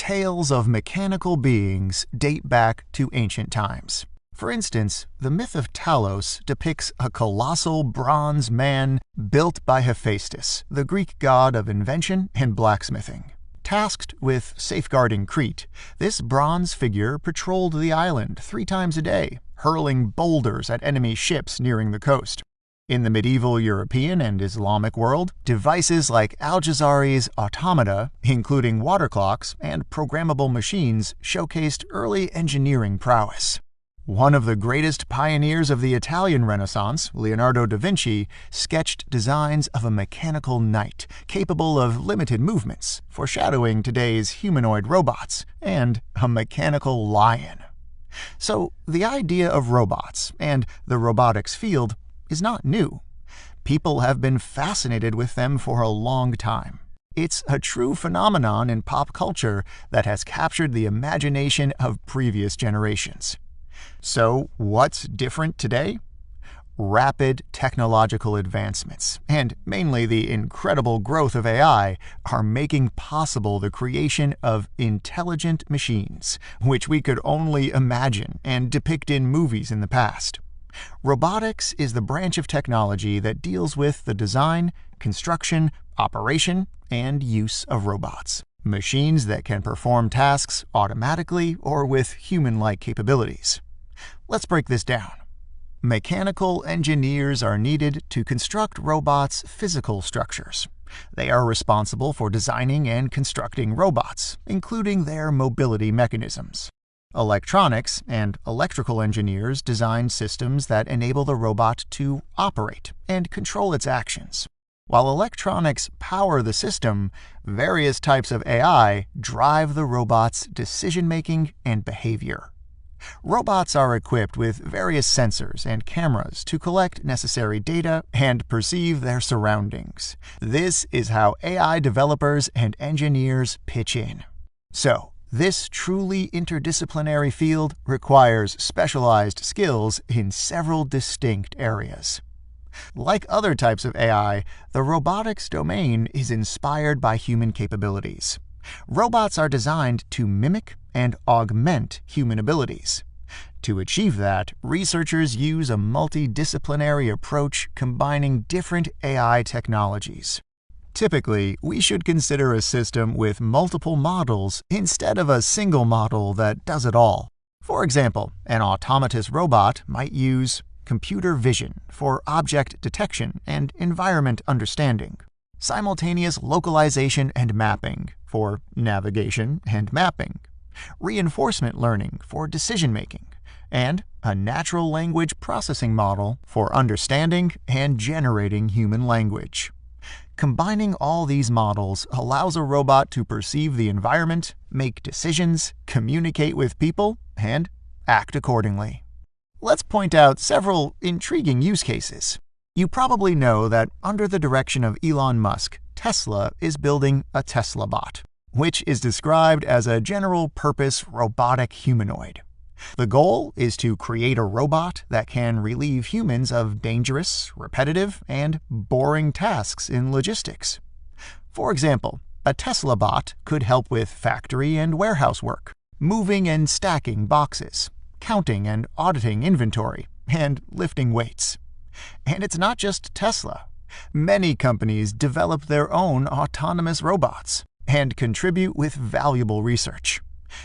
tales of mechanical beings date back to ancient times. For instance, the myth of Talos depicts a colossal bronze man built by Hephaestus, the Greek god of invention and blacksmithing. Tasked with safeguarding Crete, this bronze figure patrolled the island 3 times a day, hurling boulders at enemy ships nearing the coast. In the medieval European and Islamic world, devices like Al-Jazari's automata, including water clocks and programmable machines, showcased early engineering prowess. One of the greatest pioneers of the Italian Renaissance, Leonardo da Vinci, sketched designs of a mechanical knight capable of limited movements, foreshadowing today's humanoid robots, and a mechanical lion. So, the idea of robots and the robotics field is not new. People have been fascinated with them for a long time. It's a true phenomenon in pop culture that has captured the imagination of previous generations. So, what's different today? Rapid technological advancements, and mainly the incredible growth of AI, are making possible the creation of intelligent machines, which we could only imagine and depict in movies in the past. Robotics is the branch of technology that deals with the design, construction, operation, and use of robots. Machines that can perform tasks automatically or with human-like capabilities. Let's break this down. Mechanical engineers are needed to construct robots' physical structures. They are responsible for designing and constructing robots, including their mobility mechanisms. Electronics and electrical engineers design systems that enable the robot to operate and control its actions. While electronics power the system, various types of AI drive the robot's decision-making and behavior. Robots are equipped with various sensors and cameras to collect necessary data and perceive their surroundings. This is how AI developers and engineers pitch in. So, this truly interdisciplinary field requires specialized skills in several distinct areas. Like other types of AI, the robotics domain is inspired by human capabilities. Robots are designed to mimic and augment human abilities. To achieve that, researchers use a multidisciplinary approach combining different AI technologies. Typically, we should consider a system with multiple models instead of a single model that does it all. For example, an autonomous robot might use computer vision for object detection and environment understanding, simultaneous localization and mapping for navigation and mapping, reinforcement learning for decision-making, and a natural language processing model for understanding and generating human language. Combining all these models allows a robot to perceive the environment, make decisions, communicate with people, and act accordingly. Let's point out several intriguing use cases. You probably know that under the direction of Elon Musk, Tesla is building a Tesla bot, which is described as a general-purpose robotic humanoid. The goal is to create a robot that can relieve humans of dangerous, repetitive, and boring tasks in logistics. For example, a Tesla bot could help with factory and warehouse work, moving and stacking boxes, counting and auditing inventory, and lifting weights. And it's not just Tesla. Many companies develop their own autonomous robots and contribute with valuable research.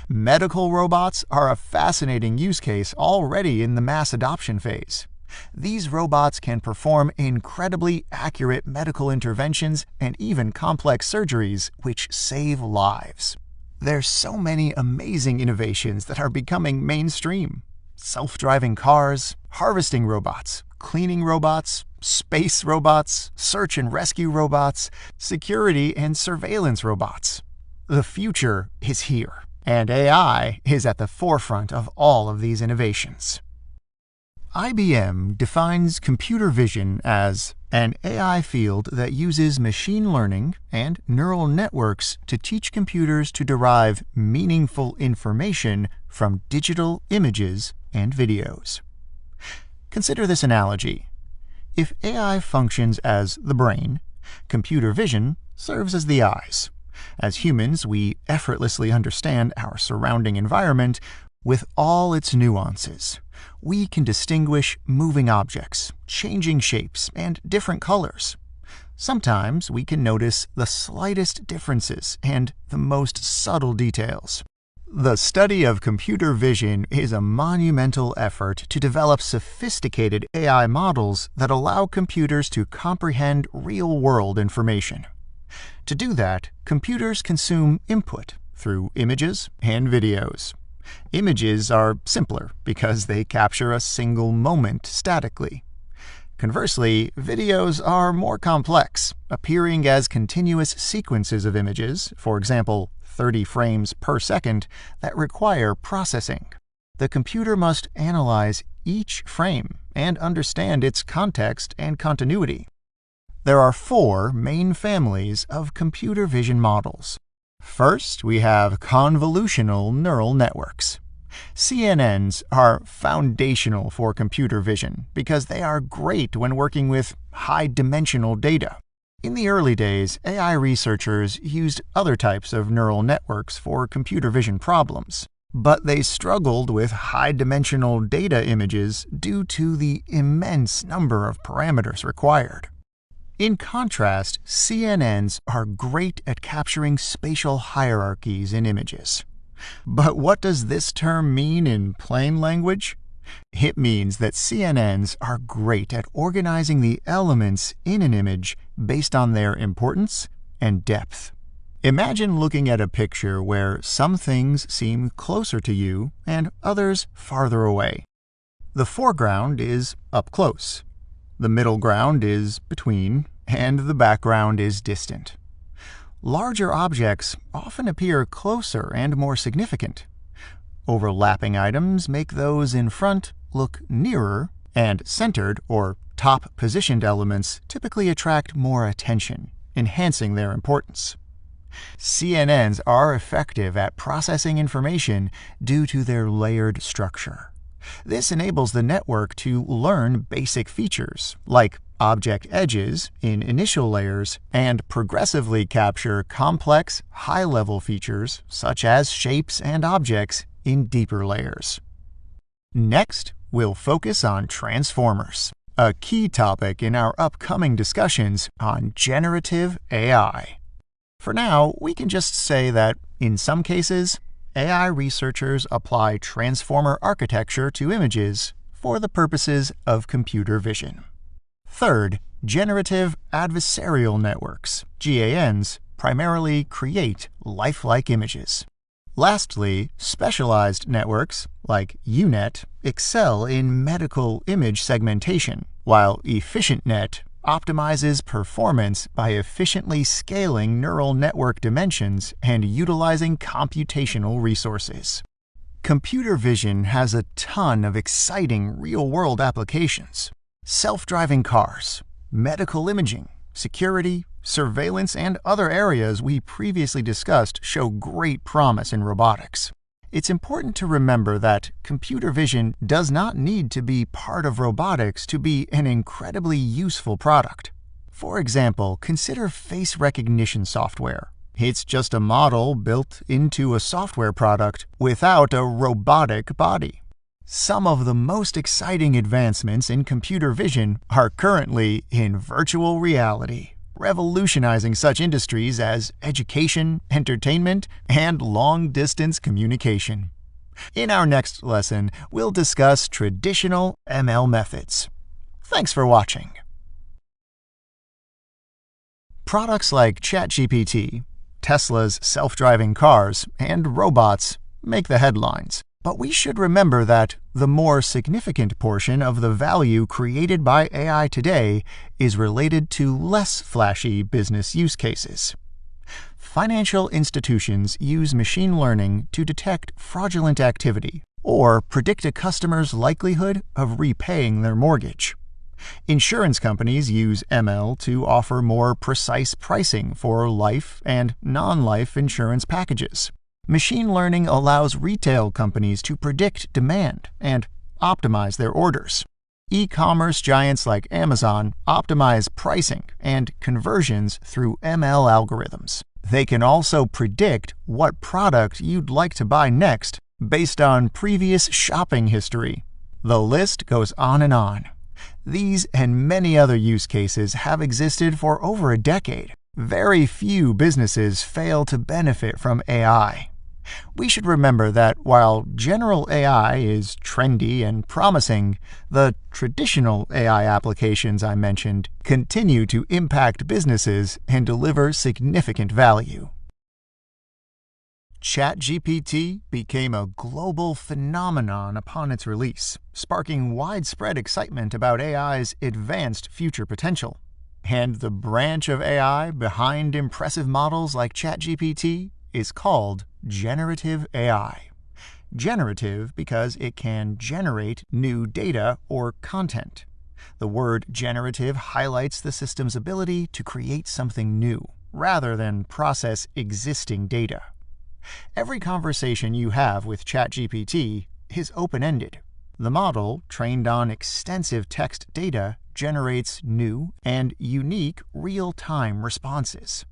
Medical robots are a fascinating use case already in the mass adoption phase. These robots can perform incredibly accurate medical interventions and even complex surgeries, which save lives. There's so many amazing innovations that are becoming mainstream. Self-driving cars, harvesting robots, cleaning robots, space robots, search and rescue robots, security and surveillance robots. The future is here, and AI is at the forefront of all of these innovations. IBM defines computer vision as an AI field that uses machine learning and neural networks to teach computers to derive meaningful information from digital images and videos. Consider this analogy. If AI functions as the brain, computer vision serves as the eyes. As humans, we effortlessly understand our surrounding environment with all its nuances. We can distinguish moving objects, changing shapes, and different colors. Sometimes we can notice the slightest differences and the most subtle details. The study of computer vision is a monumental effort to develop sophisticated AI models that allow computers to comprehend real-world information. To do that, computers consume input through images and videos. Images are simpler because they capture a single moment statically. Conversely, videos are more complex, appearing as continuous sequences of images, for example, 30 frames per second, that require processing. The computer must analyze each frame and understand its context and continuity. There are 4 main families of computer vision models. First, we have convolutional neural networks. CNNs are foundational for computer vision because they are great when working with high-dimensional data. In the early days, AI researchers used other types of neural networks for computer vision problems, but they struggled with high-dimensional data images due to the immense number of parameters required. In contrast, CNNs are great at capturing spatial hierarchies in images. But what does this term mean in plain language? It means that CNNs are great at organizing the elements in an image based on their importance and depth. Imagine looking at a picture where some things seem closer to you and others farther away. The foreground is up close, the middle ground is between, and the background is distant. Larger objects often appear closer and more significant. Overlapping items make those in front look nearer, and centered or top-positioned elements typically attract more attention, enhancing their importance. CNNs are effective at processing information due to their layered structure. This enables the network to learn basic features, like object edges in initial layers, and progressively capture complex, high-level features, such as shapes and objects, in deeper layers. Next, we'll focus on transformers, a key topic in our upcoming discussions on generative AI. For now, we can just say that, in some cases, AI researchers apply transformer architecture to images for the purposes of computer vision. Third, generative adversarial networks, GANs, primarily create lifelike images. Lastly, specialized networks, like UNet, excel in medical image segmentation, while EfficientNet optimizes performance by efficiently scaling neural network dimensions and utilizing computational resources. Computer vision has a ton of exciting real-world applications. Self-driving cars, medical imaging, security, surveillance, and other areas we previously discussed show great promise in robotics. It's important to remember that computer vision does not need to be part of robotics to be an incredibly useful product. For example, consider face recognition software. It's just a model built into a software product without a robotic body. Some of the most exciting advancements in computer vision are currently in virtual reality, revolutionizing such industries as education, entertainment, and long-distance communication. In our next lesson, we'll discuss traditional ML methods. Thanks for watching. Products like ChatGPT, Tesla's self-driving cars, and robots make the headlines. But we should remember that the more significant portion of the value created by AI today is related to less flashy business use cases. Financial institutions use machine learning to detect fraudulent activity or predict a customer's likelihood of repaying their mortgage. Insurance companies use ML to offer more precise pricing for life and non-life insurance packages. Machine learning allows retail companies to predict demand and optimize their orders. E-commerce giants like Amazon optimize pricing and conversions through ML algorithms. They can also predict what product you'd like to buy next based on previous shopping history. The list goes on and on. These and many other use cases have existed for over a decade. Very few businesses fail to benefit from AI. We should remember that while general AI is trendy and promising, the traditional AI applications I mentioned continue to impact businesses and deliver significant value. ChatGPT became a global phenomenon upon its release, sparking widespread excitement about AI's advanced future potential. And the branch of AI behind impressive models like ChatGPT is called Generative AI. Generative because it can generate new data or content. The word generative highlights the system's ability to create something new, rather than process existing data. Every conversation you have with ChatGPT is open-ended. The model, trained on extensive text data, generates new and unique real-time responses.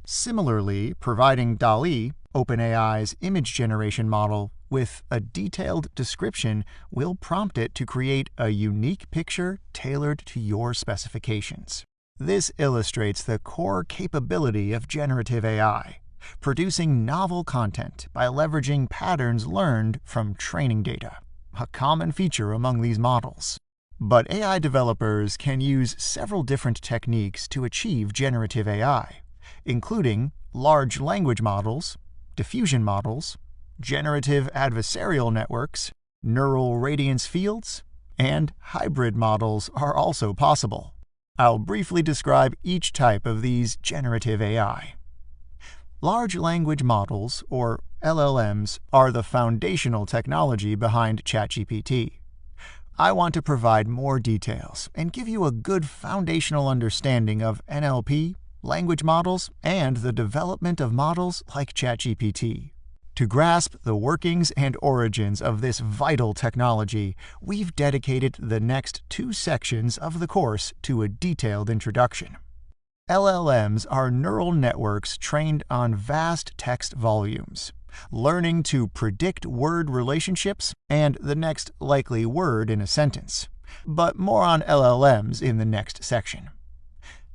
Similarly, providing DALL-E, OpenAI's image generation model, with a detailed description will prompt it to create a unique picture tailored to your specifications. This illustrates the core capability of generative AI, producing novel content by leveraging patterns learned from training data, a common feature among these models. But AI developers can use several different techniques to achieve generative AI, including large language models, diffusion models, generative adversarial networks, neural radiance fields, and hybrid models are also possible. I'll briefly describe each type of these generative AI. Large language models, or LLMs, are the foundational technology behind ChatGPT. I want to provide more details and give you a good foundational understanding of NLP, language models, and the development of models like ChatGPT. To grasp the workings and origins of this vital technology, we've dedicated the next 2 sections of the course to a detailed introduction. LLMs are neural networks trained on vast text volumes, learning to predict word relationships and the next likely word in a sentence. But more on LLMs in the next section.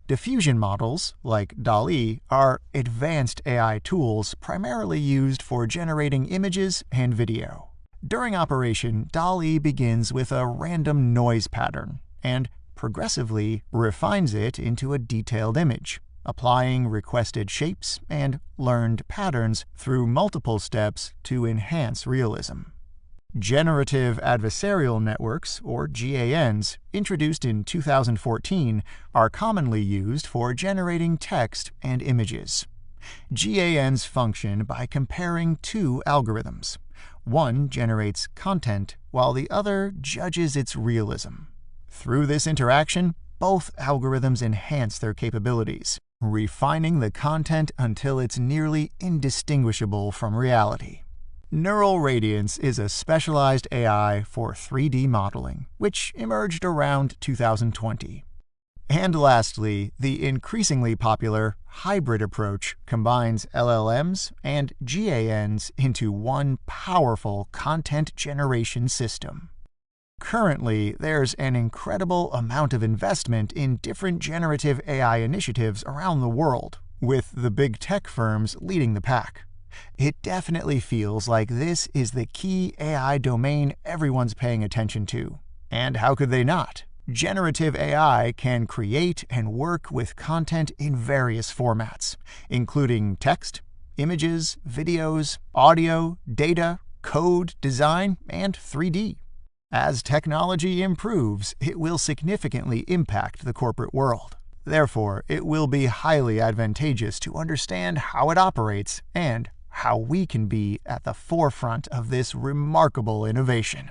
Diffusion models, like DALL-E, are advanced AI tools primarily used for generating images and video. During operation, DALL-E begins with a random noise pattern and progressively refines it into a detailed image, applying requested shapes and learned patterns through multiple steps to enhance realism. Generative adversarial networks, or GANs, introduced in 2014, are commonly used for generating text and images. GANs function by comparing 2 algorithms. One generates content, while the other judges its realism. Through this interaction, both algorithms enhance their capabilities, refining the content until it's nearly indistinguishable from reality. Neural radiance is a specialized AI for 3D modeling, which emerged around 2020. And lastly, the increasingly popular hybrid approach combines LLMs and GANs into one powerful content generation system. Currently, there's an incredible amount of investment in different generative AI initiatives around the world, with the big tech firms leading the pack. It definitely feels like this is the key AI domain everyone's paying attention to. And how could they not? Generative AI can create and work with content in various formats, including text, images, videos, audio, data, code, design, and 3D. As technology improves, it will significantly impact the corporate world. Therefore, it will be highly advantageous to understand how it operates and how we can be at the forefront of this remarkable innovation.